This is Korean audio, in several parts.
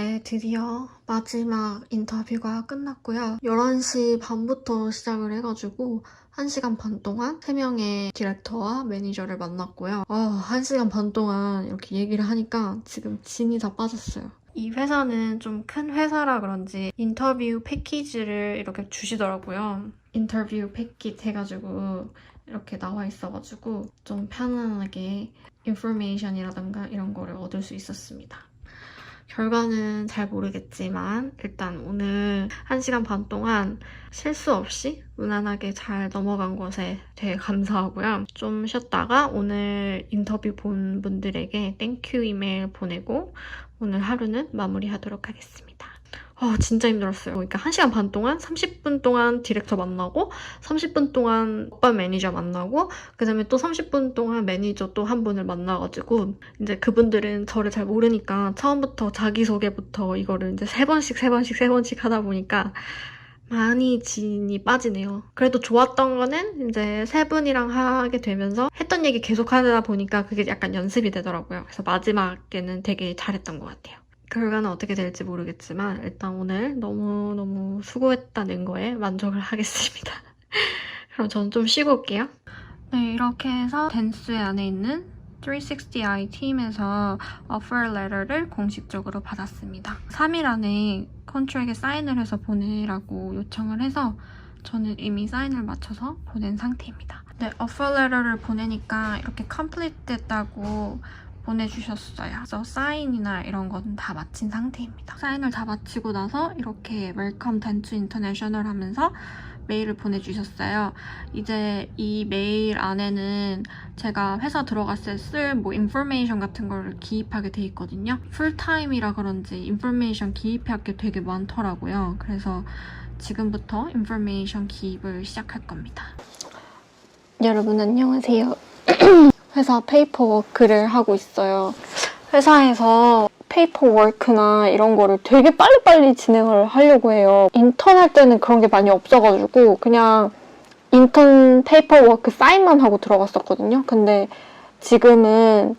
네, 드디어 마지막 인터뷰가 끝났고요. 11시 반부터 시작을 해가지고 1시간 반 동안 3명의 디렉터와 매니저를 만났고요. 1시간 반 동안 이렇게 얘기를 하니까 지금 진이 다 빠졌어요. 이 회사는 좀 큰 회사라 그런지 인터뷰 패키지를 이렇게 주시더라고요. 인터뷰 패키지 해가지고 이렇게 나와 있어가지고 좀 편안하게 인포메이션이라던가 이런 거를 얻을 수 있었습니다. 결과는 잘 모르겠지만 일단 오늘 1시간 반 동안 실수 없이 무난하게 잘 넘어간 것에 되게 감사하고요. 좀 쉬었다가 오늘 인터뷰 본 분들에게 땡큐 이메일 보내고 오늘 하루는 마무리하도록 하겠습니다. 진짜 힘들었어요. 그러니까 1시간 반 동안 30분 동안 디렉터 만나고 30분 동안 오빠 매니저 만나고 그 다음에 또 30분 동안 매니저 또 한 분을 만나가지고 이제 그분들은 저를 잘 모르니까 처음부터 자기소개부터 이거를 이제 3번씩 하다 보니까 많이 진이 빠지네요. 그래도 좋았던 거는 이제 세 분이랑 하게 되면서 했던 얘기 계속 하다 보니까 그게 약간 연습이 되더라고요. 그래서 마지막에는 되게 잘했던 것 같아요. 결과는 어떻게 될지 모르겠지만 일단 오늘 너무너무 수고했다는 거에 만족을 하겠습니다. 그럼 저는 좀 쉬고 올게요. 네, 이렇게 해서 댄스 안에 있는 360i 팀에서 offer letter를 공식적으로 받았습니다. 3일 안에 컨트랙에 사인을 해서 보내라고 요청을 해서 저는 이미 사인을 마쳐서 보낸 상태입니다. 네, offer letter를 보내니까 이렇게 complete 됐다고 보내주셨어요. 그래서 사인이나 이런 건 다 마친 상태입니다. 사인을 다 마치고 나서 이렇게 웰컴 댄투 인터내셔널 하면서 메일을 보내주셨어요. 이제 이 메일 안에는 제가 회사 들어갔을 때 쓸 뭐 인포메이션 같은 걸 기입하게 돼 있거든요. 풀타임이라 그런지 인포메이션 기입할 게 되게 많더라고요. 그래서 지금부터 인포메이션 기입을 시작할 겁니다. 여러분 안녕하세요. 회사 페이퍼워크를 하고 있어요. 회사에서 페이퍼워크나 이런 거를 되게 빨리빨리 진행을 하려고 해요. 인턴 할 때는 그런 게 많이 없어가지고 그냥 인턴 페이퍼워크 사인만 하고 들어갔었거든요. 근데 지금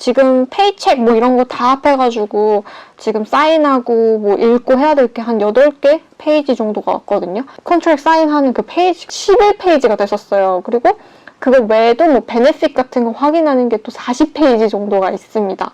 페이책 뭐 이런 거 다 합해가지고 지금 사인하고 뭐 읽고 해야 될 게 한 8개 페이지 정도가 왔거든요. 컨트랙 사인하는 그 페이지 11페이지가 됐었어요. 그리고 그거 외에도 뭐 베네핏 같은 거 확인하는 게 또 40페이지 정도가 있습니다.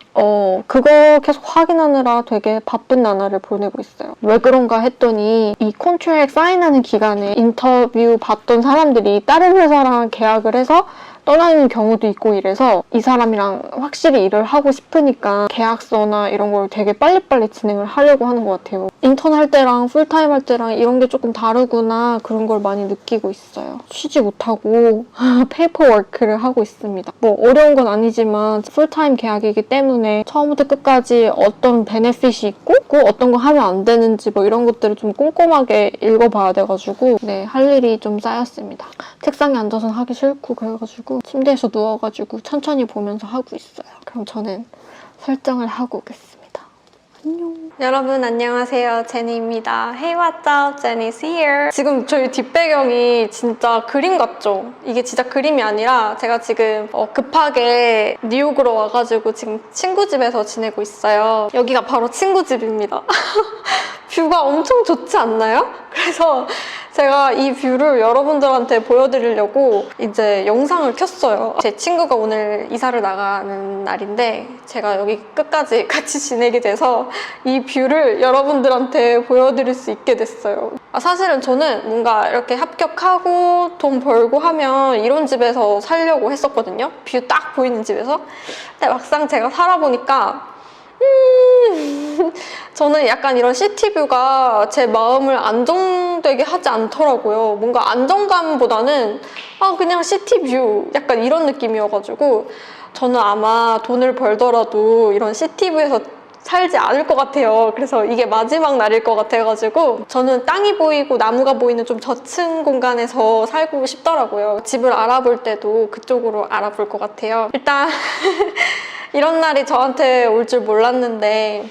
그거 계속 확인하느라 되게 바쁜 나날을 보내고 있어요. 왜 그런가 했더니 이 컨트랙 사인하는 기간에 인터뷰 봤던 사람들이 다른 회사랑 계약을 해서 떠나는 경우도 있고 이래서 이 사람이랑 확실히 일을 하고 싶으니까 계약서나 이런 걸 되게 빨리빨리 진행을 하려고 하는 것 같아요. 인턴 할 때랑 풀타임 할 때랑 이런 게 조금 다르구나 그런 걸 많이 느끼고 있어요. 쉬지 못하고 페이퍼워크를 하고 있습니다. 뭐 어려운 건 아니지만 풀타임 계약이기 때문에 처음부터 끝까지 어떤 베네핏이 있고 어떤 거 하면 안 되는지 뭐 이런 것들을 좀 꼼꼼하게 읽어봐야 돼가지고 네, 할 일이 좀 쌓였습니다. 책상에 앉아서 하기 싫고 그래가지고 침대에서 누워가지고 천천히 보면서 하고 있어요. 그럼 저는 설정을 하고 오겠습니다. 안녕. 여러분 안녕하세요. 제니입니다. Hey, what's up? Jenny's here. 지금 저희 뒷배경이 진짜 그림 같죠? 이게 진짜 그림이 아니라 제가 지금 급하게 뉴욕으로 와가지고 지금 친구 집에서 지내고 있어요. 여기가 바로 친구 집입니다. 뷰가 엄청 좋지 않나요? 그래서 제가 이 뷰를 여러분들한테 보여드리려고 이제 영상을 켰어요. 제 친구가 오늘 이사를 나가는 날인데 제가 여기 끝까지 같이 지내게 돼서 이 뷰를 여러분들한테 보여드릴 수 있게 됐어요. 사실은 저는 뭔가 이렇게 합격하고 돈 벌고 하면 이런 집에서 살려고 했었거든요. 뷰 딱 보이는 집에서. 근데 막상 제가 살아보니까 저는 약간 이런 시티뷰가 제 마음을 안정되게 하지 않더라고요. 뭔가 안정감보다는 그냥 시티뷰 약간 이런 느낌이어가지고 저는 아마 돈을 벌더라도 이런 시티뷰에서 살지 않을 것 같아요. 그래서 이게 마지막 날일 것 같아가지고 저는 땅이 보이고 나무가 보이는 좀 저층 공간에서 살고 싶더라고요. 집을 알아볼 때도 그쪽으로 알아볼 것 같아요. 일단 이런 날이 저한테 올 줄 몰랐는데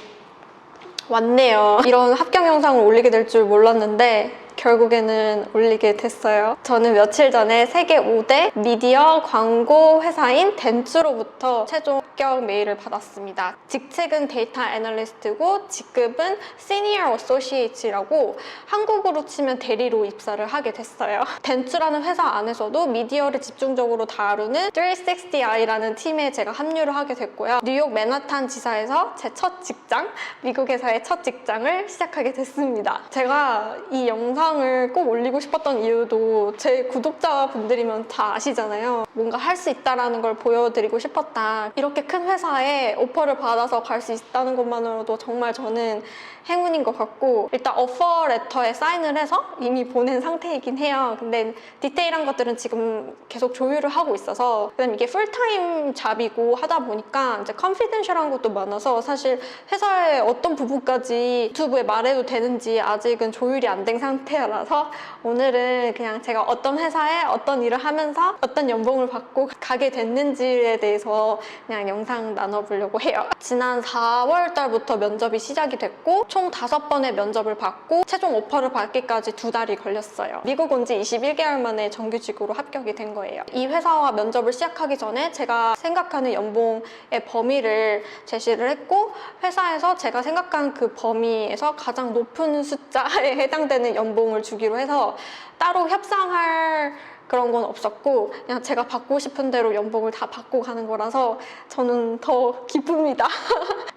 왔네요. 이런 합격 영상을 올리게 될 줄 몰랐는데 결국에는 올리게 됐어요. 저는 며칠 전에 세계 5대 미디어 광고 회사인 덴츠로부터 최종 합격 메일을 받았습니다. 직책은 데이터 애널리스트고 직급은 시니어 어소시에이트라고 한국으로 치면 대리로 입사를 하게 됐어요. 덴츠라는 회사 안에서도 미디어를 집중적으로 다루는 360i라는 팀에 제가 합류를 하게 됐고요. 뉴욕 맨하탄 지사에서 제 첫 직장, 미국에서의 첫 직장을 시작하게 됐습니다. 제가 이 영상을 꼭 올리고 싶었던 이유도 제 구독자분들이면 다 아시잖아요. 뭔가 할 수 있다는 걸 보여드리고 싶었다. 이렇게 큰 회사에 오퍼를 받아서 갈 수 있다는 것만으로도 정말 저는 행운인 것 같고, 일단 오퍼 레터에 사인을 해서 이미 보낸 상태이긴 해요. 근데 디테일한 것들은 지금 계속 조율을 하고 있어서, 그다음에 이게 풀타임 잡이고 하다 보니까 이제 컨피덴셜한 것도 많아서 사실 회사의 어떤 부분까지 유튜브에 말해도 되는지 아직은 조율이 안 된 상태라서 오늘은 그냥 제가 어떤 회사에 어떤 일을 하면서 어떤 연봉을 받고 가게 됐는지에 대해서 그냥 영상 나눠보려고 해요. 지난 4월 달부터 면접이 시작이 됐고 총 5번의 면접을 받고 최종 오퍼를 받기까지 2달이 걸렸어요. 미국 온 지 21개월 만에 정규직으로 합격이 된 거예요. 이 회사와 면접을 시작하기 전에 제가 생각하는 연봉의 범위를 제시를 했고, 회사에서 제가 생각한 그 범위에서 가장 높은 숫자에 해당되는 연봉을 주기로 해서 따로 협상할 그런 건 없었고 그냥 제가 받고 싶은 대로 연봉을 다 받고 가는 거라서 저는 더 기쁩니다.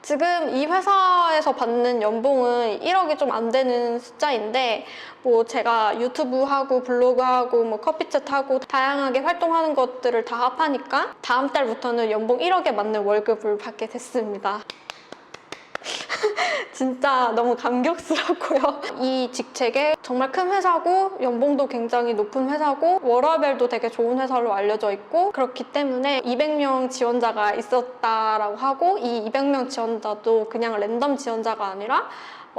지금 이 회사에서 받는 연봉은 1억이 좀 안 되는 숫자인데, 뭐 제가 유튜브 하고 블로그 하고 뭐 커피챗 하고 다양하게 활동하는 것들을 다 합하니까 다음 달부터는 연봉 1억에 맞는 월급을 받게 됐습니다. 진짜 너무 감격스럽고요. 이 직책에 정말 큰 회사고 연봉도 굉장히 높은 회사고 워라밸도 되게 좋은 회사로 알려져 있고, 그렇기 때문에 200명 지원자가 있었다라고 하고, 이 200명 지원자도 그냥 랜덤 지원자가 아니라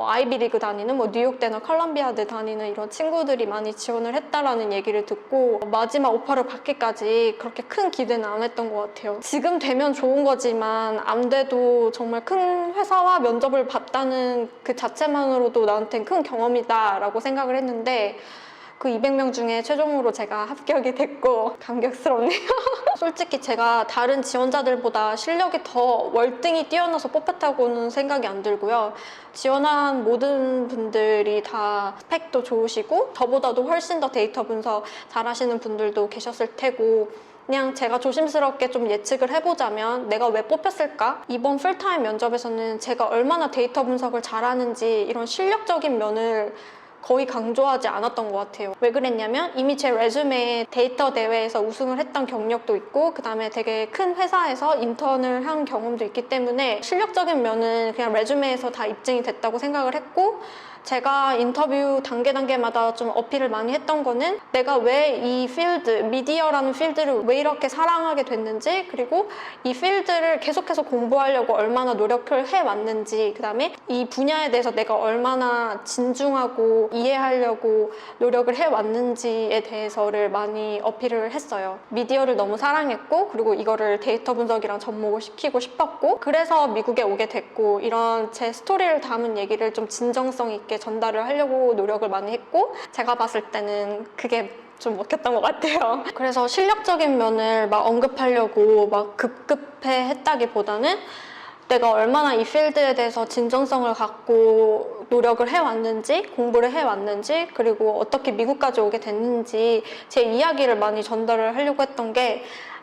아이비리그 다니는 뉴욕대나 컬럼비아대 다니는 이런 친구들이 많이 지원을 했다라는 얘기를 듣고 마지막 오퍼를 받기까지 그렇게 큰 기대는 안 했던 것 같아요. 지금 되면 좋은 거지만 안 돼도 정말 큰 회사와 면접을 봤다는 그 자체만으로도 나한테는 큰 경험이다라고 생각을 했는데, 그 200명 중에 최종으로 제가 합격이 됐고 감격스럽네요. 솔직히 제가 다른 지원자들보다 실력이 더 월등히 뛰어나서 뽑혔다고는 생각이 안 들고요. 지원한 모든 분들이 다 스펙도 좋으시고 저보다도 훨씬 더 데이터 분석 잘하시는 분들도 계셨을 테고, 그냥 제가 조심스럽게 좀 예측을 해보자면 내가 왜 뽑혔을까? 이번 풀타임 면접에서는 제가 얼마나 데이터 분석을 잘하는지 이런 실력적인 면을 거의 강조하지 않았던 것 같아요. 왜 그랬냐면 이미 제 레주메에 데이터 대회에서 우승을 했던 경력도 있고, 그 다음에 되게 큰 회사에서 인턴을 한 경험도 있기 때문에 실력적인 면은 그냥 레주메에서 다 입증이 됐다고 생각을 했고, 제가 인터뷰 단계마다 좀 어필을 많이 했던 거는 내가 왜 이 필드, 미디어라는 필드를 왜 이렇게 사랑하게 됐는지, 그리고 이 필드를 계속해서 공부하려고 얼마나 노력을 해왔는지, 그 다음에 이 분야에 대해서 내가 얼마나 진중하고 이해하려고 노력을 해왔는지에 대해서를 많이 어필을 했어요. 미디어를 너무 사랑했고, 그리고 이거를 데이터 분석이랑 접목을 시키고 싶었고, 그래서 미국에 오게 됐고, 이런 제 스토리를 담은 얘기를 좀 진정성 있게 전달을 하려고 노력을 많이 했고, 제가 봤을 때는 그게 좀 먹혔던 것 같아요. 그래서 실력적인 면을 막 언급하려고 막 급급해 했다기보다는 내가 얼마나 이 필드에 대해서 진정성을 갖고 노력을 해왔는지, 공부를 해왔는지, 그리고 어떻게 미국까지 오게 됐는지 제 이야기를 많이 전달을 하려고 했던 게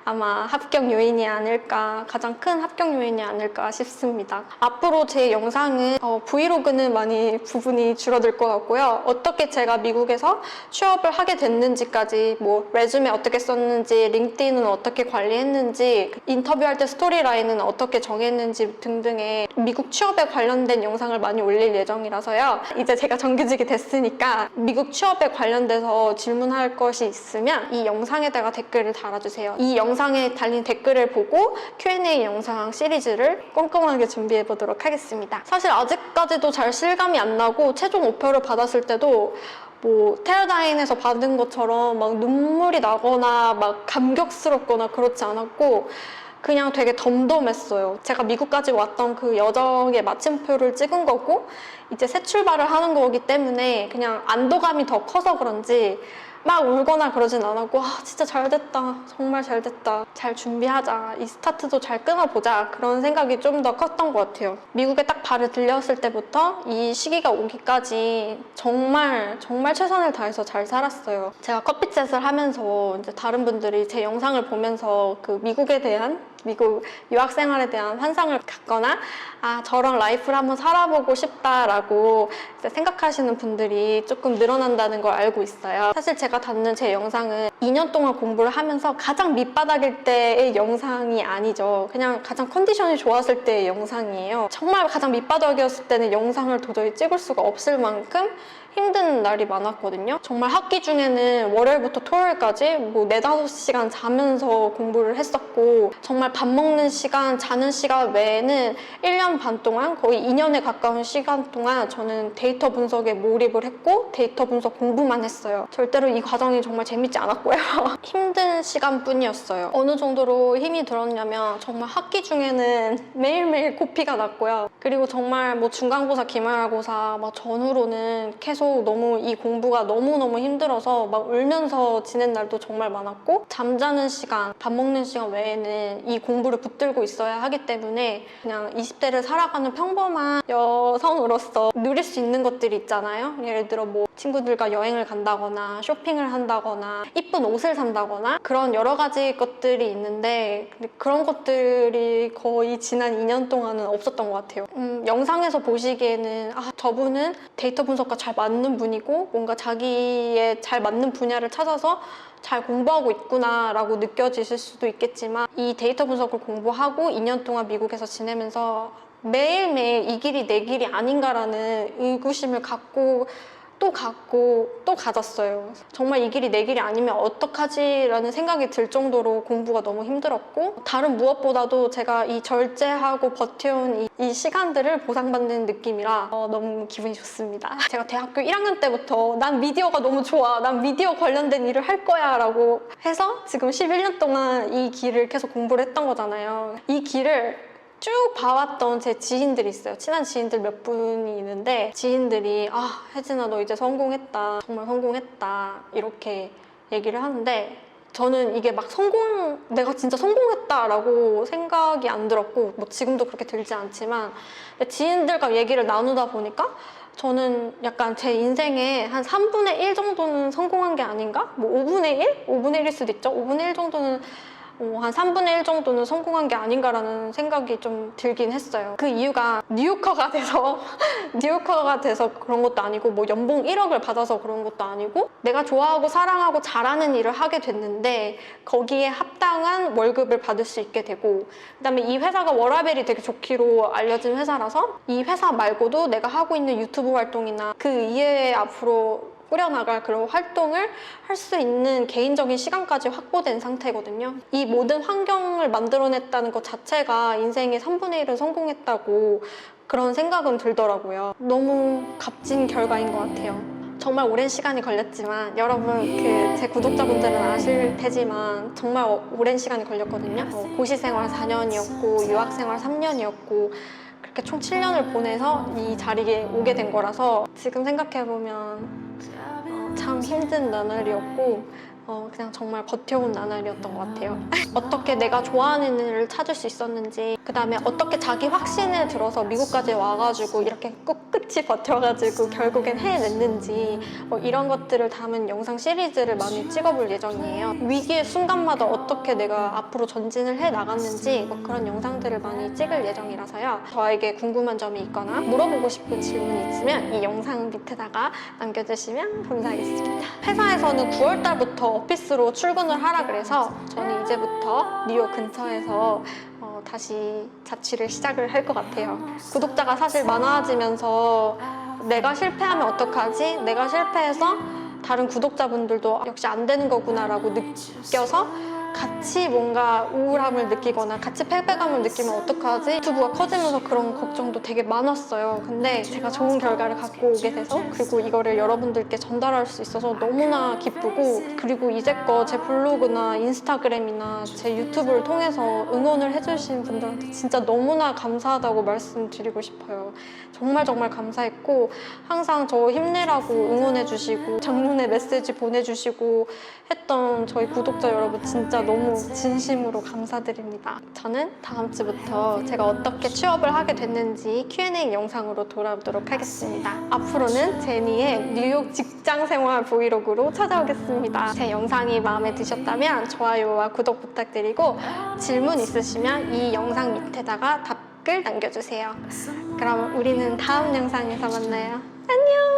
아마 합격 요인이 아닐까, 가장 큰 합격 요인이 아닐까 싶습니다. 앞으로 제 영상은 브이로그는 많이 부분이 줄어들 것 같고요. 어떻게 제가 미국에서 취업을 하게 됐는지까지, 뭐 레주메 어떻게 썼는지, 링크드인은 어떻게 관리했는지, 인터뷰할 때 스토리라인은 어떻게 정했는지 등등의 미국 취업에 관련된 영상을 많이 올릴 예정이라서요. 이제 제가 정규직이 됐으니까 미국 취업에 관련돼서 질문할 것이 있으면 이 영상에다가 댓글을 달아주세요. 이 영상에 달린 댓글을 보고 Q&A 영상 시리즈를 꼼꼼하게 준비해 보도록 하겠습니다. 사실 아직까지도 잘 실감이 안 나고, 최종 오퍼를 받았을 때도 뭐 테라다인에서 받은 것처럼 막 눈물이 나거나 막 감격스럽거나 그렇지 않았고, 그냥 되게 덤덤했어요. 제가 미국까지 왔던 그 여정의 마침표를 찍은 거고 이제 새 출발을 하는 거기 때문에 그냥 안도감이 더 커서 그런지 막 울거나 그러진 않았고 진짜 잘 됐다, 정말 잘 됐다, 잘 준비하자, 이 스타트도 잘 끊어보자, 그런 생각이 좀 더 컸던 것 같아요. 미국에 딱 발을 들였을 때부터 이 시기가 오기까지 정말 최선을 다해서 잘 살았어요. 제가 커피챗을 하면서 이제 다른 분들이 제 영상을 보면서 그 미국에 대한, 미국 유학 생활에 대한 환상을 갖거나 저런 라이프를 한번 살아보고 싶다라고 생각하시는 분들이 조금 늘어난다는 걸 알고 있어요. 사실 제가 담는 제 영상은 2년 동안 공부를 하면서 가장 밑바닥일 때의 영상이 아니죠. 그냥 가장 컨디션이 좋았을 때의 영상이에요. 정말 가장 밑바닥이었을 때는 영상을 도저히 찍을 수가 없을 만큼 힘든 날이 많았거든요. 정말 학기 중에는 월요일부터 토요일까지 뭐 4-5시간 자면서 공부를 했었고, 정말 밥 먹는 시간, 자는 시간 외에는 1년 반 동안, 거의 2년에 가까운 시간 동안 저는 데이터 분석에 몰입을 했고 데이터 분석 공부만 했어요. 절대로 이 과정이 정말 재밌지 않았고요. 힘든 시간뿐이었어요. 어느 정도로 힘이 들었냐면 정말 학기 중에는 매일매일 코피가 났고요. 그리고 정말 뭐 중간고사, 기말고사 막 전후로는 계속 너무 이 공부가 너무너무 힘들어서 막 울면서 지낸 날도 정말 많았고, 잠자는 시간, 밥 먹는 시간 외에는 이 공부를 붙들고 있어야 하기 때문에 그냥 20대를 살아가는 평범한 여성으로서 누릴 수 있는 것들이 있잖아요. 예를 들어 뭐 친구들과 여행을 간다거나 쇼핑을 한다거나 이쁜 옷을 산다거나 그런 여러 가지 것들이 있는데, 근데 그런 것들이 거의 지난 2년 동안은 없었던 것 같아요. 영상에서 보시기에는 저분은 데이터 분석과 잘 맞는 분이고 뭔가 자기의 잘 맞는 분야를 찾아서 잘 공부하고 있구나 라고 느껴지실 수도 있겠지만, 이 데이터 분석을 공부하고 2년 동안 미국에서 지내면서 매일매일 이 길이 내 길이 아닌가라는 의구심을 갖고 또 가졌어요. 정말 이 길이 내 길이 아니면 어떡하지? 라는 생각이 들 정도로 공부가 너무 힘들었고, 다른 무엇보다도 제가 이 절제하고 버텨온 이 시간들을 보상받는 느낌이라 너무 기분이 좋습니다. 제가 대학교 1학년 때부터 난 미디어가 너무 좋아, 난 미디어 관련된 일을 할 거야 라고 해서 지금 11년 동안 이 길을 계속 공부를 했던 거잖아요. 이 길을 쭉 봐왔던 제 지인들이 있어요. 친한 지인들 몇 분이 있는데, 지인들이 혜진아 너 이제 성공했다, 정말 성공했다 이렇게 얘기를 하는데, 저는 이게 막 내가 진짜 성공했다라고 생각이 안 들었고, 뭐 지금도 그렇게 들지 않지만, 지인들과 얘기를 나누다 보니까 저는 약간 제 인생의 한 3분의 1 정도는 성공한 게 아닌가? 뭐 5분의 1? 5분의 1일 수도 있죠. 5분의 1 정도는 한 3분의 1 정도는 성공한 게 아닌가라는 생각이 좀 들긴 했어요. 그 이유가 뉴요커가 돼서 그런 것도 아니고, 뭐 연봉 1억을 받아서 그런 것도 아니고, 내가 좋아하고 사랑하고 잘하는 일을 하게 됐는데 거기에 합당한 월급을 받을 수 있게 되고, 그다음에 이 회사가 워라밸이 되게 좋기로 알려진 회사라서 이 회사 말고도 내가 하고 있는 유튜브 활동이나 그 이외에 앞으로 꾸려나갈 그런 활동을 할 수 있는 개인적인 시간까지 확보된 상태거든요. 이 모든 환경을 만들어냈다는 것 자체가 인생의 3분의 1은 성공했다고 그런 생각은 들더라고요. 너무 값진 결과인 것 같아요. 정말 오랜 시간이 걸렸지만, 여러분 제 구독자분들은 아실 테지만 정말 오랜 시간이 걸렸거든요. 고시 생활 4년이었고 유학 생활 3년이었고 그렇게 총 7년을 보내서 이 자리에 오게 된 거라서, 지금 생각해보면 참 힘든 나날이었고 그냥 정말 버텨온 나날이었던 것 같아요. 어떻게 내가 좋아하는 일을 찾을 수 있었는지, 그 다음에 어떻게 자기 확신에 들어서 미국까지 와가지고 이렇게 꿋꿋이 버텨가지고 결국엔 해냈는지, 이런 것들을 담은 영상 시리즈를 많이 찍어볼 예정이에요. 위기의 순간마다 어떻게 내가 앞으로 전진을 해나갔는지 그런 영상들을 많이 찍을 예정이라서요. 저에게 궁금한 점이 있거나 물어보고 싶은 질문이 있으면 이 영상 밑에다가 남겨주시면 감사하겠습니다. 회사에서는 9월 달부터 오피스로 출근을 하라 그래서 저는 이제부터 뉴욕 근처에서 다시 자취를 시작을 할 것 같아요. 구독자가 사실 많아지면서 내가 실패하면 어떡하지? 내가 실패해서 다른 구독자분들도 역시 안 되는 거구나 라고 느껴서 같이 뭔가 우울함을 느끼거나 같이 패배감을 느끼면 어떡하지? 유튜브가 커지면서 그런 걱정도 되게 많았어요. 근데 제가 좋은 결과를 갖고 오게 돼서 그리고 이거를 여러분들께 전달할 수 있어서 너무나 기쁘고 그리고 이제껏 제 블로그나 인스타그램이나 제 유튜브를 통해서 응원을 해주신 분들한테 진짜 너무나 감사하다고 말씀드리고 싶어요. 정말 정말 감사했고 항상 저 힘내라고 응원해주시고 장문의 메시지 보내주시고 했던 저희 구독자 여러분 진짜 너무 진심으로 감사드립니다. 저는 다음 주부터 제가 어떻게 취업을 하게 됐는지 Q&A 영상으로 돌아오도록 하겠습니다. 앞으로는 제니의 뉴욕 직장 생활 브이로그로 찾아오겠습니다. 제 영상이 마음에 드셨다면 좋아요와 구독 부탁드리고 질문 있으시면 이 영상 밑에다가 답글 남겨주세요. 그럼 우리는 다음 영상에서 만나요. 안녕!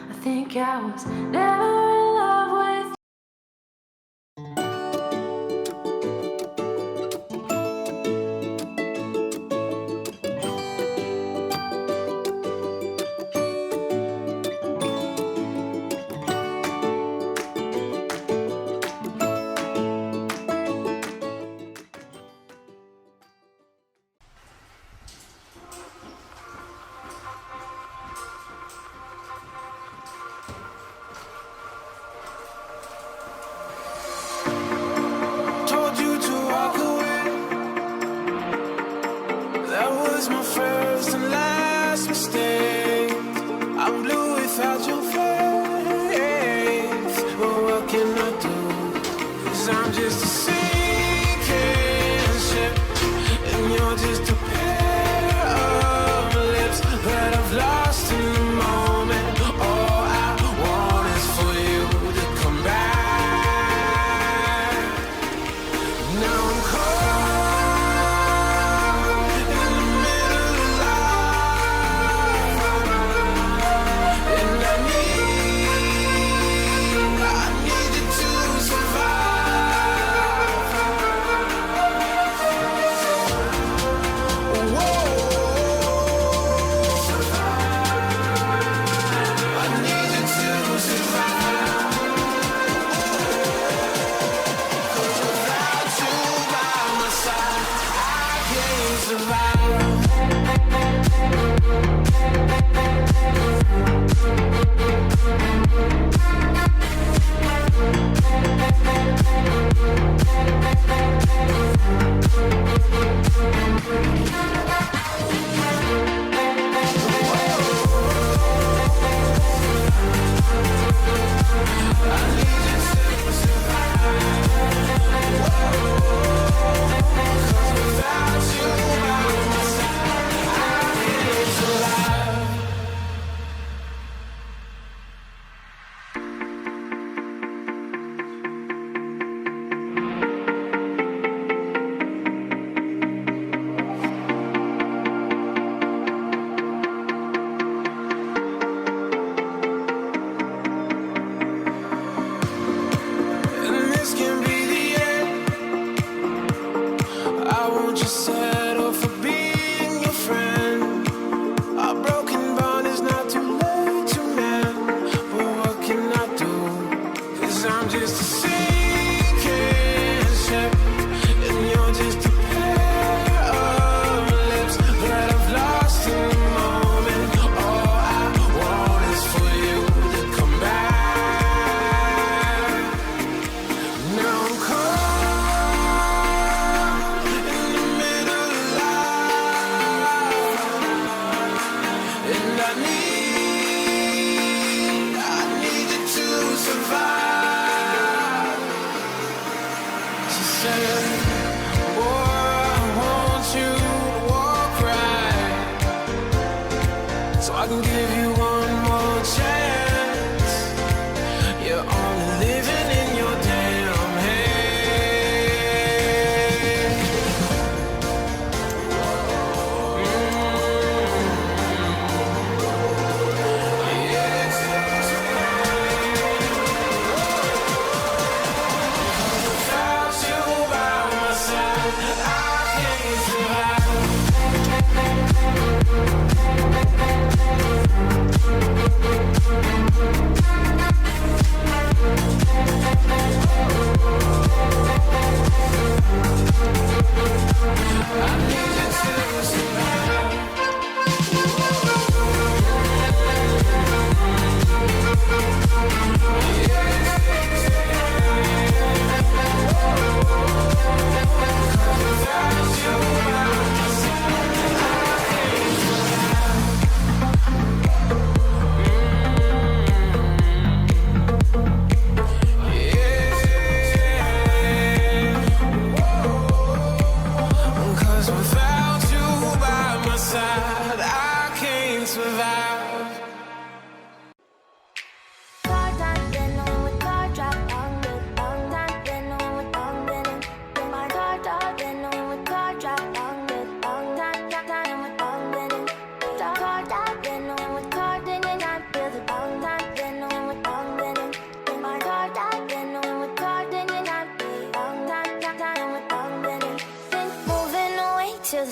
I think I was never in love with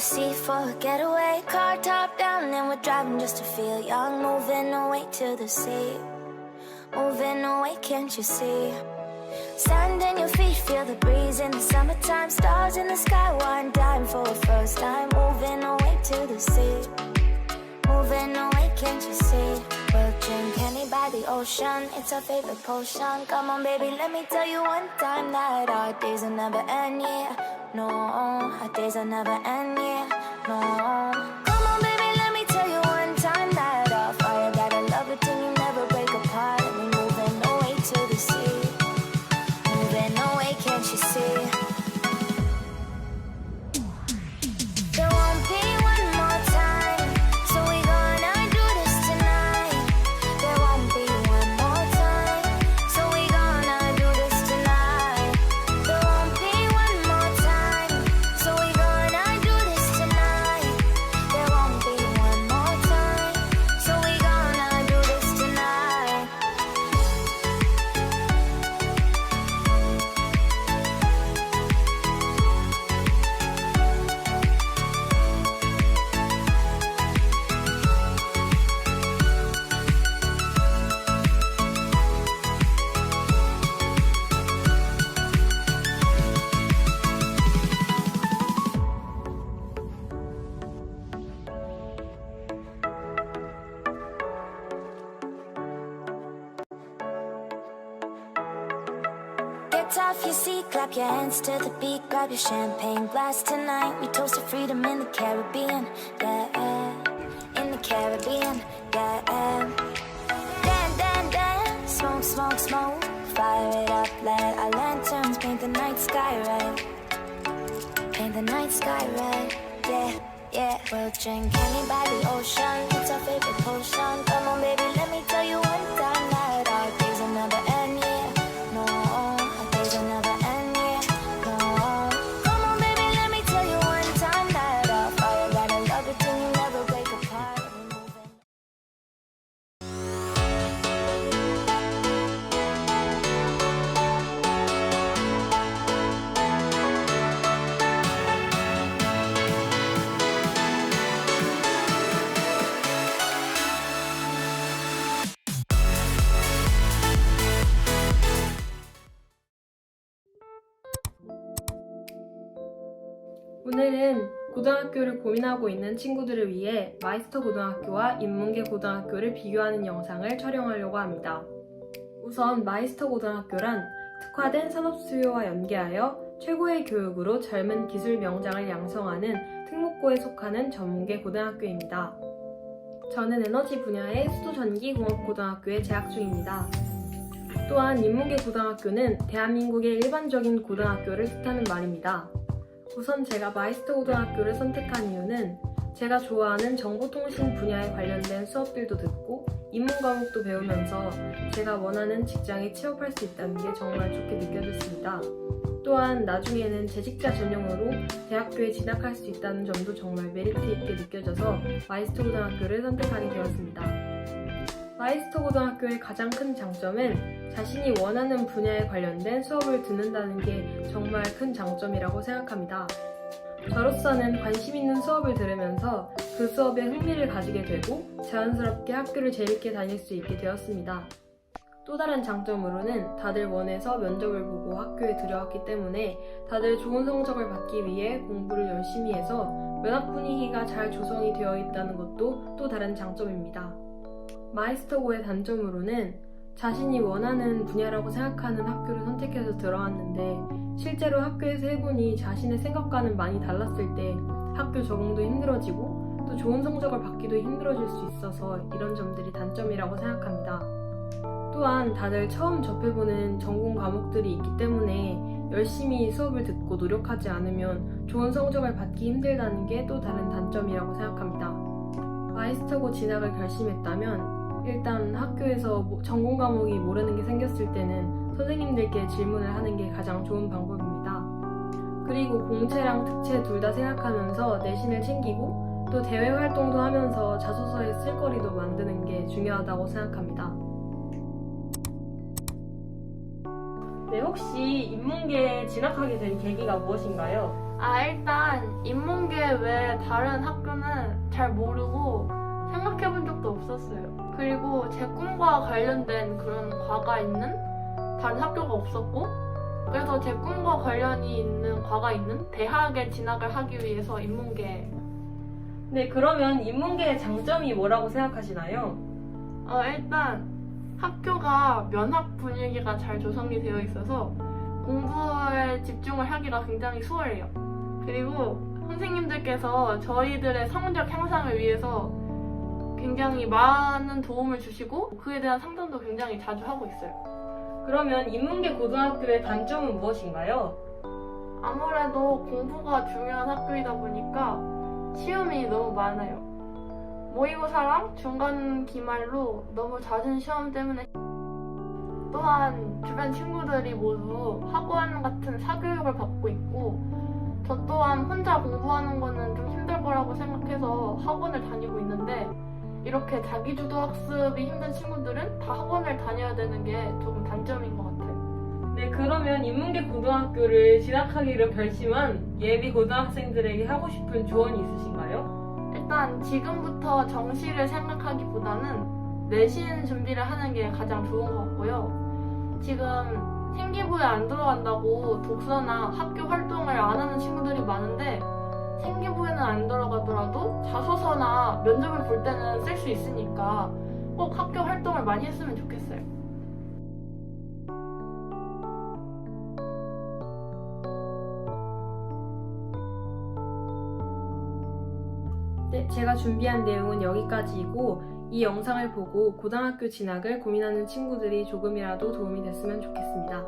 sea for a getaway. Car top down and we're driving just to feel young. Moving away to the sea. Moving away, can't you see? Sand in your feet, feel the breeze in the summertime. Stars in the sky, one dime for a first time. Moving away to the sea. Moving away, can't you see? We'll drink honey by the ocean. It's our favorite potion. Come on, baby, let me tell you one time that our days will never end, yeah. No, our days will never end, yeah. No. Come on, baby, let me tell you one time that our fire gotta love it till you never break apart. And we're moving away to the sea. Moving away, can't you see? There won't be one more time, so we gonna do this tonight. There won't be one more time, so we gonna do this tonight. There won't be one more time, so we gonna do this tonight. There won't be one more time, so we gonna do this tonight. Get off your seat, clap your hands to the beat. Grab your champagne glass tonight. We toast to freedom in the Caribbean, yeah. In the Caribbean, yeah. Dan, dan, dan, smoke, smoke, smoke. Fire it up, let our lanterns paint the night sky red. Paint the night sky red, yeah, yeah. We'll drink honey by the ocean. It's our favorite potion. Come on, baby, let me tell you one time that our days will never end, yeah. No, our days will never end, yeah. No. Come on, baby, let me tell you one time that our fire gotta love it till you never break apart. We're moving. 오늘은 고등학교를 고민하고 있는 친구들을 위해 마이스터 고등학교와 인문계 고등학교를 비교하는 영상을 촬영하려고 합니다. 우선 마이스터 고등학교란 특화된 산업 수요와 연계하여 최고의 교육으로 젊은 기술 명장을 양성하는 특목고에 속하는 전문계 고등학교입니다. 저는 에너지 분야의 수도전기공업고등학교에 재학 중입니다. 또한 인문계 고등학교는 대한민국의 일반적인 고등학교를 뜻하는 말입니다. 우선 제가 마이스터 고등학교를 선택한 이유는 제가 좋아하는 정보통신 분야에 관련된 수업들도 듣고 인문 과목도 배우면서 제가 원하는 직장에 취업할 수 있다는 게 정말 좋게 느껴졌습니다. 또한 나중에는 재직자 전용으로 대학교에 진학할 수 있다는 점도 정말 메리트 있게 느껴져서 마이스터 고등학교를 선택하게 되었습니다. 마이스터 고등학교의 가장 큰 장점은 자신이 원하는 분야에 관련된 수업을 듣는다는 게 정말 큰 장점이라고 생각합니다. 저로서는 관심 있는 수업을 들으면서 그 수업에 흥미를 가지게 되고 자연스럽게 학교를 재밌게 다닐 수 있게 되었습니다. 또 다른 장점으로는 다들 원해서 면접을 보고 학교에 들어왔기 때문에 다들 좋은 성적을 받기 위해 공부를 열심히 해서 면학 분위기가 잘 조성이 되어 있다는 것도 또 다른 장점입니다. 마이스터고의 단점으로는 자신이 원하는 분야라고 생각하는 학교를 선택해서 들어왔는데 실제로 학교에서 해보니 자신의 생각과는 많이 달랐을 때 학교 적응도 힘들어지고 또 좋은 성적을 받기도 힘들어질 수 있어서 이런 점들이 단점이라고 생각합니다. 또한 다들 처음 접해보는 전공 과목들이 있기 때문에 열심히 수업을 듣고 노력하지 않으면 좋은 성적을 받기 힘들다는 게 또 다른 단점이라고 생각합니다. 마이스터고 진학을 결심했다면 일단 학교에서 전공 과목이 모르는 게 생겼을 때는 선생님들께 질문을 하는 게 가장 좋은 방법입니다. 그리고 공채랑 특채 둘 다 생각하면서 내신을 챙기고 또 대외 활동도 하면서 자소서에 쓸거리도 만드는 게 중요하다고 생각합니다. 네, 혹시 인문계에 진학하게 된 계기가 무엇인가요? 일단 인문계 외에 다른 학교는 잘 모르고 생각해본 적도 없었어요. 그리고 제 꿈과 관련된 그런 과가 있는 다른 학교가 없었고, 그래서 제 꿈과 관련이 있는 과가 있는 대학에 진학을 하기 위해서 인문계. 네, 그러면 인문계의 장점이 뭐라고 생각하시나요? 일단 학교가 면학 분위기가 잘 조성이 되어 있어서 공부에 집중을 하기가 굉장히 수월해요. 그리고 선생님들께서 저희들의 성적 향상을 위해서 굉장히 많은 도움을 주시고 그에 대한 상담도 굉장히 자주 하고 있어요. 그러면 인문계 고등학교의 단점은 무엇인가요? 아무래도 공부가 중요한 학교이다 보니까 시험이 너무 많아요. 모의고사랑 중간 기말로 너무 잦은 시험 때문에, 또한 주변 친구들이 모두 학원 같은 사교육을 받고 있고 저 또한 혼자 공부하는 거는 좀 힘들 거라고 생각해서 학원을 다니고 있는데, 이렇게 자기주도 학습이 힘든 친구들은 다 학원을 다녀야 되는 게 조금 단점인 것 같아요. 네, 그러면 인문계 고등학교를 진학하기로 결심한 예비 고등학생들에게 하고 싶은 조언이 있으신가요? 일단 지금부터 정시를 생각하기보다는 내신 준비를 하는 게 가장 좋은 것 같고요. 지금 생기부에 안 들어간다고 독서나 학교 활동을 안 하는 친구들이 많은데, 생기부에는 안 들어가더라도 자소서나 면접을 볼 때는 쓸 수 있으니까 꼭 학교 활동을 많이 했으면 좋겠어요. 네, 제가 준비한 내용은 여기까지이고, 이 영상을 보고 고등학교 진학을 고민하는 친구들이 조금이라도 도움이 됐으면 좋겠습니다.